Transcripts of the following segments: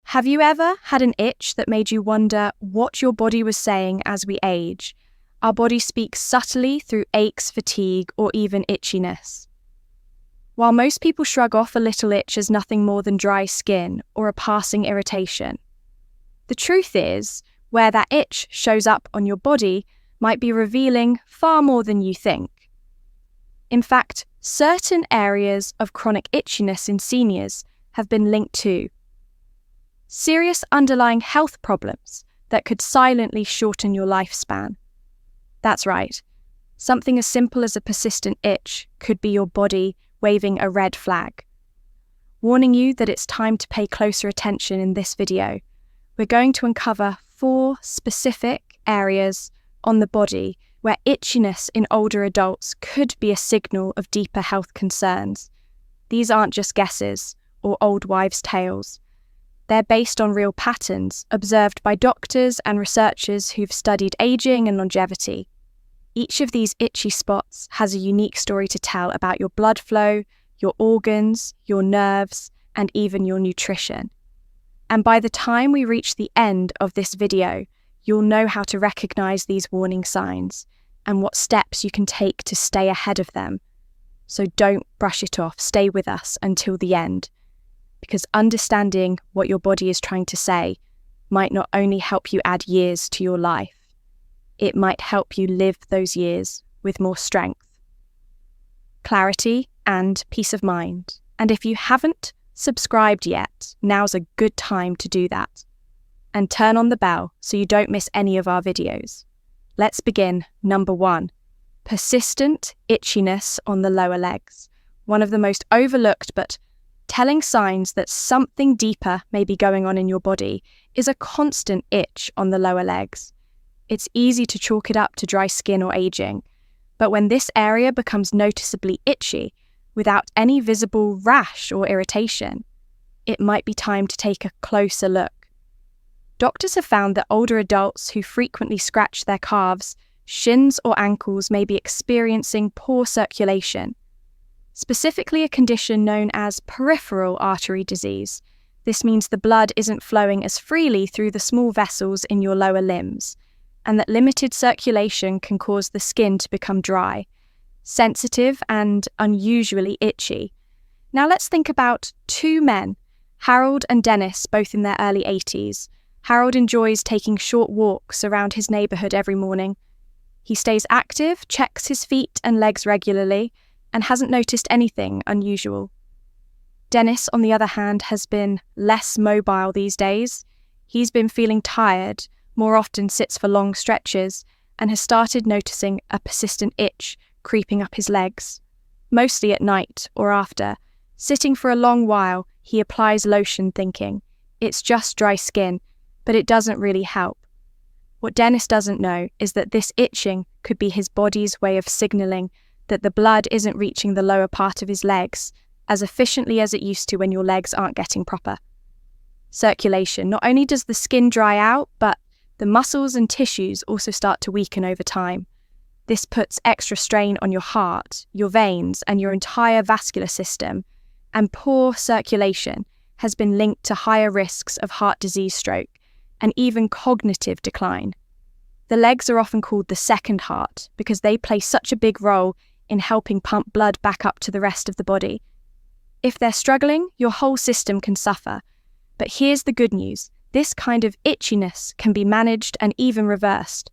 Have you ever had an itch that made you wonder what your body was saying as we age? Our body speaks subtly through aches, fatigue, or even itchiness. While most people shrug off a little itch as nothing more than dry skin or a passing irritation, the truth is, where that itch shows up on your body might be revealing far more than you think. In fact, certain areas of chronic itchiness in seniors have been linked to serious underlying health problems that could silently shorten your lifespan. That's right. Something as simple as a persistent itch could be your body waving a red flag. Warning you that it's time to pay closer attention in this video. We're going to uncover 4 specific areas on the body where itchiness in older adults could be a signal of deeper health concerns. These aren't just guesses or old wives' tales. They're based on real patterns observed by doctors and researchers who've studied aging and longevity. Each of these itchy spots has a unique story to tell about your blood flow, your organs, your nerves, and even your nutrition. And by the time we reach the end of this video, you'll know how to recognize these warning signs and what steps you can take to stay ahead of them. So don't brush it off, stay with us until the end. Because understanding what your body is trying to say might not only help you add years to your life, it might help you live those years with more strength, clarity, and peace of mind. And if you haven't subscribed yet, now's a good time to do that. And turn on the bell so you don't miss any of our videos. Let's begin. Number 1, persistent itchiness on the lower legs. One of the most overlooked but telling signs that something deeper may be going on in your body is a constant itch on the lower legs. It's easy to chalk it up to dry skin or aging, but when this area becomes noticeably itchy without any visible rash or irritation, it might be time to take a closer look. Doctors have found that older adults who frequently scratch their calves, shins, or ankles may be experiencing poor circulation, specifically a condition known as peripheral artery disease. This means the blood isn't flowing as freely through the small vessels in your lower limbs, and that limited circulation can cause the skin to become dry, sensitive, and unusually itchy. Now let's think about 2 men, Harold and Dennis, both in their early 80s. Harold enjoys taking short walks around his neighbourhood every morning. He stays active, checks his feet and legs regularly, and hasn't noticed anything unusual. Dennis, on the other hand, has been less mobile these days. He's been feeling tired, more often sits for long stretches, and has started noticing a persistent itch creeping up his legs. Mostly at night or after. Sitting for a long while, he applies lotion thinking, it's just dry skin, but it doesn't really help. What Dennis doesn't know is that this itching could be his body's way of signalling that the blood isn't reaching the lower part of his legs as efficiently as it used to when your legs aren't getting proper circulation. Not only does the skin dry out, but the muscles and tissues also start to weaken over time. This puts extra strain on your heart, your veins, and your entire vascular system, and poor circulation has been linked to higher risks of heart disease, stroke, and even cognitive decline. The legs are often called the second heart because they play such a big role in helping pump blood back up to the rest of the body. If they're struggling, your whole system can suffer. But here's the good news. This kind of itchiness can be managed and even reversed.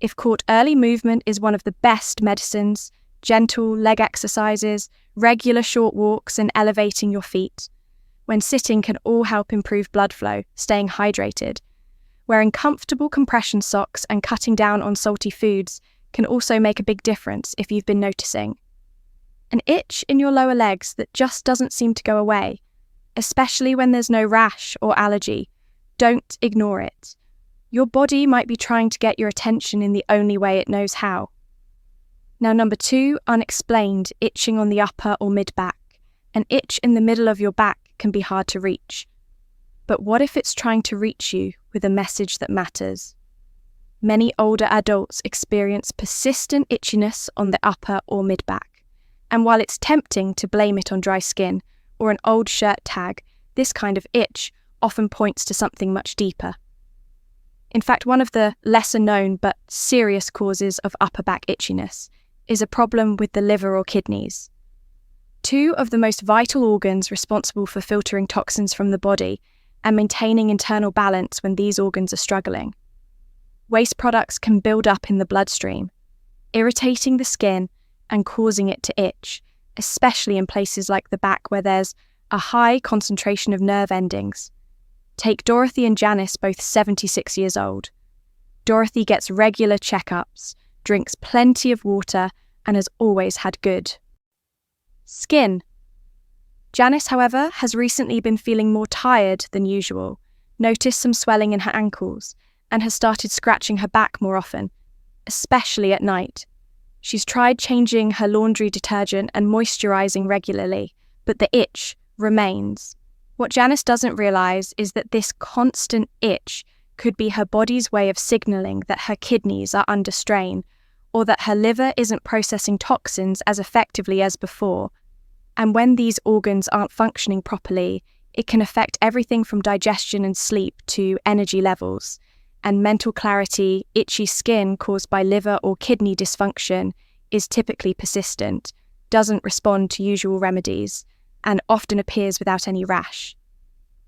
If caught early, movement is one of the best medicines. Gentle leg exercises, regular short walks, and elevating your feet. When sitting can all help improve blood flow, staying hydrated. Wearing comfortable compression socks and cutting down on salty foods can also make a big difference if you've been noticing an itch in your lower legs that just doesn't seem to go away, especially when there's no rash or allergy. Don't ignore it. Your body might be trying to get your attention in the only way it knows how. Now, number 2, unexplained itching on the upper or mid-back. An itch in the middle of your back can be hard to reach. But what if it's trying to reach you with a message that matters? Many older adults experience persistent itchiness on the upper or mid-back. And while it's tempting to blame it on dry skin or an old shirt tag, this kind of itch often points to something much deeper. In fact, one of the lesser-known but serious causes of upper back itchiness is a problem with the liver or kidneys. Two of the most vital organs responsible for filtering toxins from the body and maintaining internal balance when these organs are struggling. Waste products can build up in the bloodstream, irritating the skin and causing it to itch, especially in places like the back where there's a high concentration of nerve endings. Take Dorothy and Janice, both 76 years old. Dorothy gets regular checkups, drinks plenty of water, and has always had good skin. Janice, however, has recently been feeling more tired than usual, noticed some swelling in her ankles, and has started scratching her back more often, especially at night. She's tried changing her laundry detergent and moisturizing regularly, but the itch remains. What Janice doesn't realize is that this constant itch could be her body's way of signaling that her kidneys are under strain, or that her liver isn't processing toxins as effectively as before. And when these organs aren't functioning properly, it can affect everything from digestion and sleep to energy levels. And mental clarity, itchy skin caused by liver or kidney dysfunction is typically persistent, doesn't respond to usual remedies, and often appears without any rash.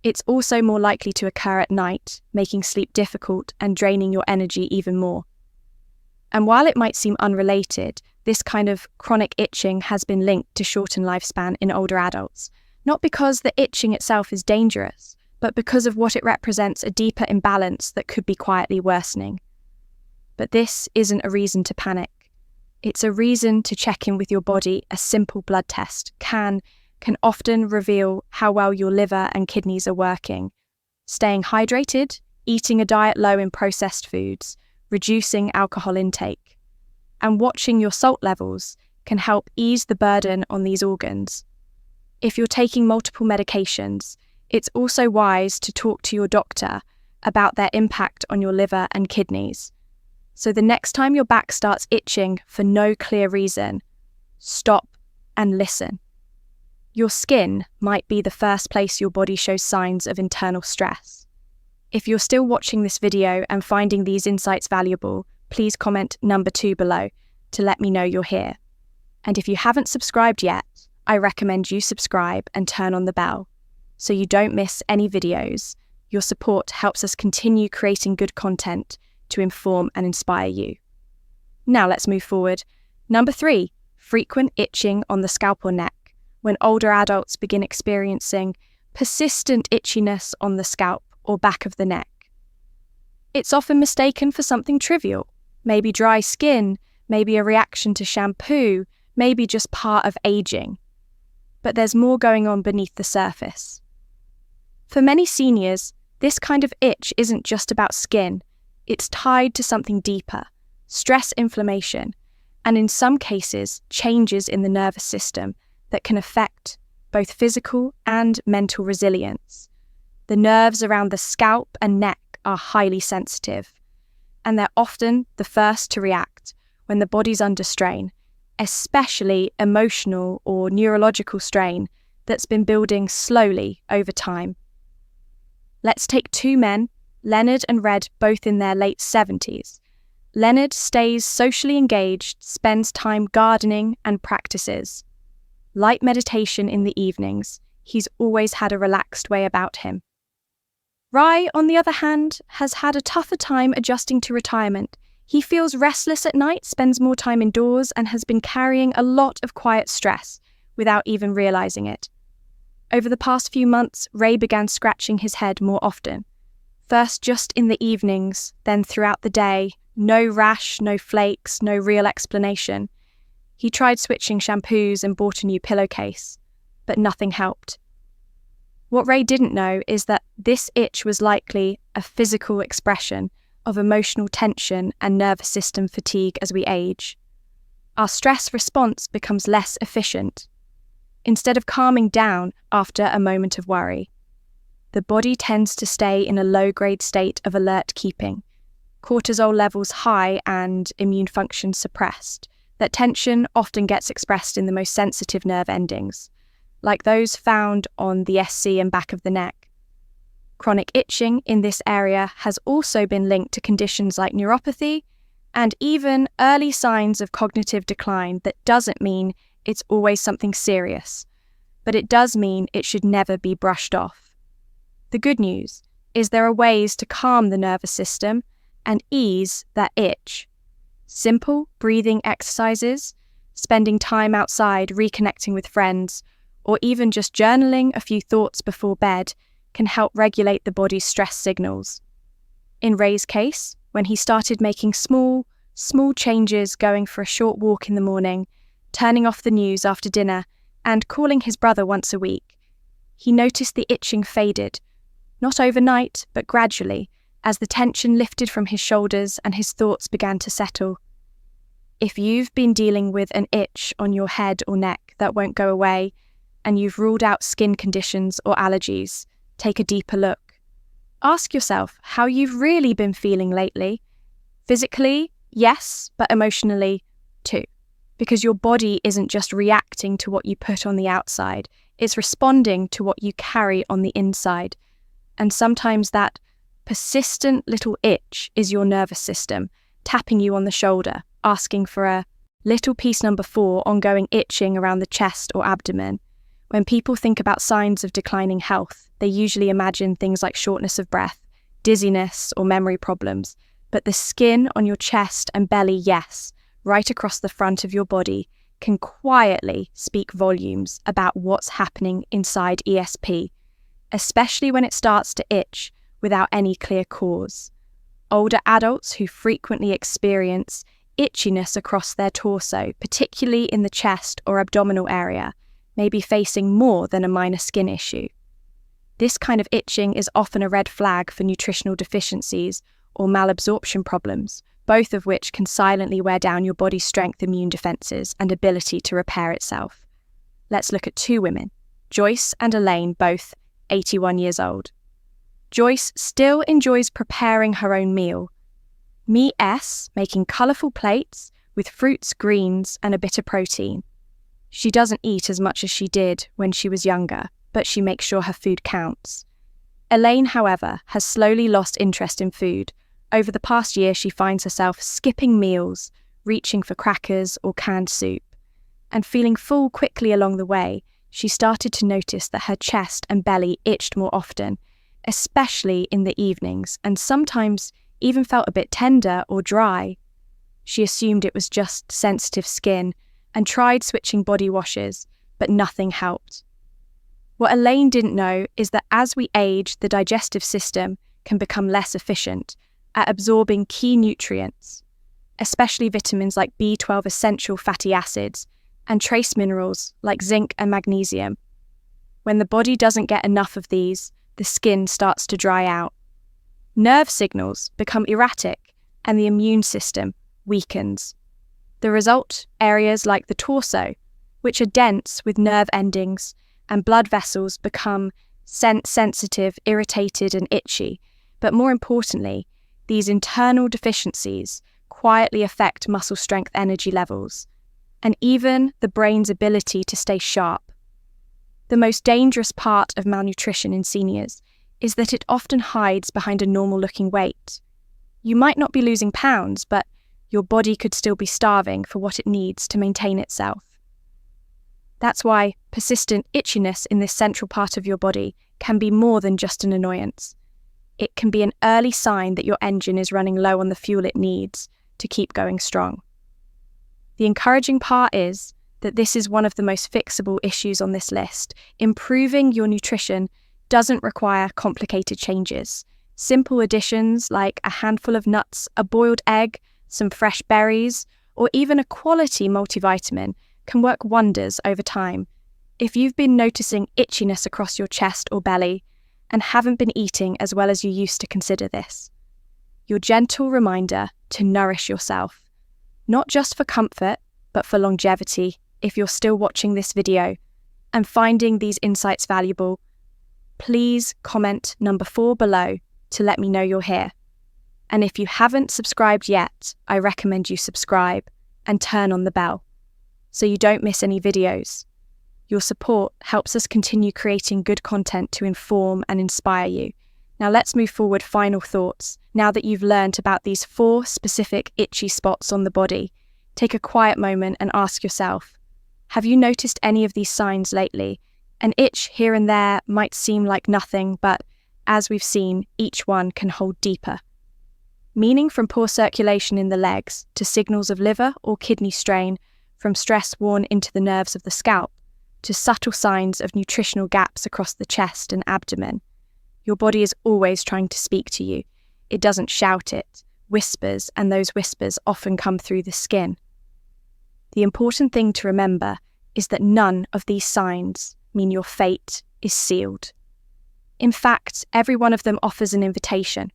It's also more likely to occur at night, making sleep difficult and draining your energy even more. And while it might seem unrelated, this kind of chronic itching has been linked to shortened lifespan in older adults, not because the itching itself is dangerous, but because of what it represents, a deeper imbalance that could be quietly worsening. But this isn't a reason to panic. It's a reason to check in with your body. A simple blood test can often reveal how well your liver and kidneys are working. Staying hydrated, eating a diet low in processed foods, reducing alcohol intake, and watching your salt levels can help ease the burden on these organs. If you're taking multiple medications, it's also wise to talk to your doctor about their impact on your liver and kidneys. So the next time your back starts itching for no clear reason, stop and listen. Your skin might be the first place your body shows signs of internal stress. If you're still watching this video and finding these insights valuable, please comment number 2 below to let me know you're here. And if you haven't subscribed yet, I recommend you subscribe and turn on the bell so you don't miss any videos. Your support helps us continue creating good content to inform and inspire you. Now let's move forward. Number 3, frequent itching on the scalp or neck. When older adults begin experiencing persistent itchiness on the scalp or back of the neck. It's often mistaken for something trivial, maybe dry skin, maybe a reaction to shampoo, maybe just part of aging. But there's more going on beneath the surface. For many seniors, this kind of itch isn't just about skin, it's tied to something deeper, stress, inflammation, and in some cases, changes in the nervous system that can affect both physical and mental resilience. The nerves around the scalp and neck are highly sensitive, and they're often the first to react when the body's under strain, especially emotional or neurological strain that's been building slowly over time. Let's take 2 men, Leonard and Red, both in their late 70s. Leonard stays socially engaged, spends time gardening and practices light meditation in the evenings. He's always had a relaxed way about him. Ry, on the other hand, has had a tougher time adjusting to retirement. He feels restless at night, spends more time indoors, and has been carrying a lot of quiet stress without even realizing it. Over the past few months, Ray began scratching his head more often. First just in the evenings, then throughout the day. No rash, no flakes, no real explanation. He tried switching shampoos and bought a new pillowcase, but nothing helped. What Ray didn't know is that this itch was likely a physical expression of emotional tension and nervous system fatigue as we age. Our stress response becomes less efficient. Instead of calming down after a moment of worry, the body tends to stay in a low-grade state of alert keeping, cortisol levels high and immune function suppressed. That tension often gets expressed in the most sensitive nerve endings, like those found on the SC and back of the neck. Chronic itching in this area has also been linked to conditions like neuropathy and even early signs of cognitive decline. That doesn't mean it's always something serious, but it does mean it should never be brushed off. The good news is there are ways to calm the nervous system and ease that itch. Simple breathing exercises, spending time outside, reconnecting with friends, or even just journaling a few thoughts before bed can help regulate the body's stress signals. In Ray's case, when he started making small changes, going for a short walk in the morning, turning off the news after dinner, and calling his brother once a week, he noticed the itching faded, not overnight, but gradually, as the tension lifted from his shoulders and his thoughts began to settle. If you've been dealing with an itch on your head or neck that won't go away, and you've ruled out skin conditions or allergies, take a deeper look. Ask yourself how you've really been feeling lately. Physically, yes, but emotionally, too. Because your body isn't just reacting to what you put on the outside, it's responding to what you carry on the inside. And sometimes that persistent little itch is your nervous system tapping you on the shoulder, asking for a little piece number 4, ongoing itching around the chest or abdomen. When people think about signs of declining health, they usually imagine things like shortness of breath, dizziness, or memory problems. But the skin on your chest and belly, yes, right across the front of your body, can quietly speak volumes about what's happening inside ESP, especially when it starts to itch without any clear cause. Older adults who frequently experience itchiness across their torso, particularly in the chest or abdominal area, may be facing more than a minor skin issue. This kind of itching is often a red flag for nutritional deficiencies or malabsorption problems, both of which can silently wear down your body's strength, immune defenses, and ability to repair itself. Let's look at 2 women, Joyce and Elaine, both 81 years old. Joyce still enjoys preparing her own meal. Me S, making colourful plates with fruits, greens, and a bit of protein. She doesn't eat as much as she did when she was younger, but she makes sure her food counts. Elaine, however, has slowly lost interest in food. Over the past year, she finds herself skipping meals, reaching for crackers or canned soup. And feeling full quickly along the way, she started to notice that her chest and belly itched more often, especially in the evenings, and sometimes even felt a bit tender or dry. She assumed it was just sensitive skin and tried switching body washes, but nothing helped. What Elaine didn't know is that as we age, the digestive system can become less efficient at absorbing key nutrients, especially vitamins like B12 essential fatty acids and trace minerals like zinc and magnesium. When the body doesn't get enough of these, the skin starts to dry out. Nerve signals become erratic and the immune system weakens. The result, areas like the torso, which are dense with nerve endings and blood vessels, become sensitive, irritated, and itchy. But more importantly, these internal deficiencies quietly affect muscle strength, energy levels, and even the brain's ability to stay sharp. The most dangerous part of malnutrition in seniors is that it often hides behind a normal-looking weight. You might not be losing pounds, but your body could still be starving for what it needs to maintain itself. That's why persistent itchiness in this central part of your body can be more than just an annoyance. It can be an early sign that your engine is running low on the fuel it needs to keep going strong. The encouraging part is that this is one of the most fixable issues on this list. Improving your nutrition doesn't require complicated changes. Simple additions like a handful of nuts, a boiled egg, some fresh berries, or even a quality multivitamin can work wonders over time. If you've been noticing itchiness across your chest or belly and haven't been eating as well as you used to, consider this. Your gentle reminder to nourish yourself, not just for comfort, but for longevity. If you're still watching this video and finding these insights valuable, please comment number 4 below to let me know you're here. And if you haven't subscribed yet, I recommend you subscribe and turn on the bell so you don't miss any videos. Your support helps us continue creating good content to inform and inspire you. Now let's move forward. Final thoughts. Now that you've learned about these 4 specific itchy spots on the body, take a quiet moment and ask yourself, have you noticed any of these signs lately? An itch here and there might seem like nothing, but as we've seen, each one can hold deeper meaning, from poor circulation in the legs to signals of liver or kidney strain, from stress worn into the nerves of the scalp to subtle signs of nutritional gaps across the chest and abdomen. Your body is always trying to speak to you. It doesn't shout, it whispers, and those whispers often come through the skin. The important thing to remember is that none of these signs mean your fate is sealed. In fact, every one of them offers an invitation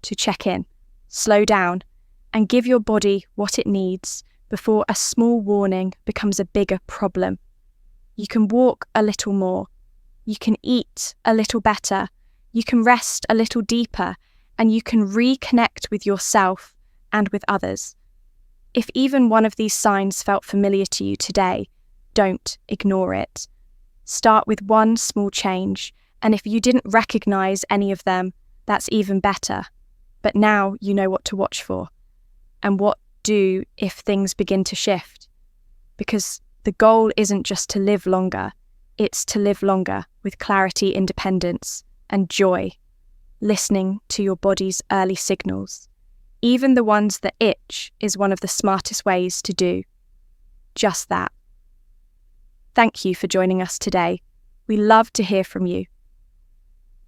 to check in, slow down, and give your body what it needs before a small warning becomes a bigger problem. You can walk a little more, you can eat a little better, you can rest a little deeper, and you can reconnect with yourself and with others. If even one of these signs felt familiar to you today, don't ignore it. Start with one small change, and if you didn't recognize any of them, that's even better. But now you know what to watch for, and what do if things begin to shift. Because the goal isn't just to live longer, it's to live longer with clarity, independence, and joy, listening to your body's early signals. Even the ones that itch is one of the smartest ways to do just that. Thank you for joining us today. We love to hear from you.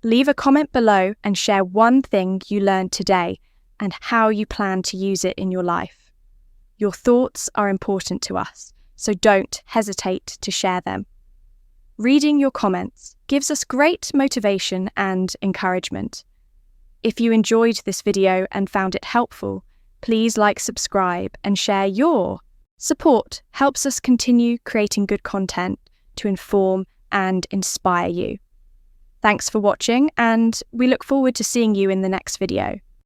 Leave a comment below and share one thing you learned today and how you plan to use it in your life. Your thoughts are important to us, so don't hesitate to share them. Reading your comments gives us great motivation and encouragement. If you enjoyed this video and found it helpful, please like, subscribe, and share. Your support helps us continue creating good content to inform and inspire you. Thanks for watching, and we look forward to seeing you in the next video.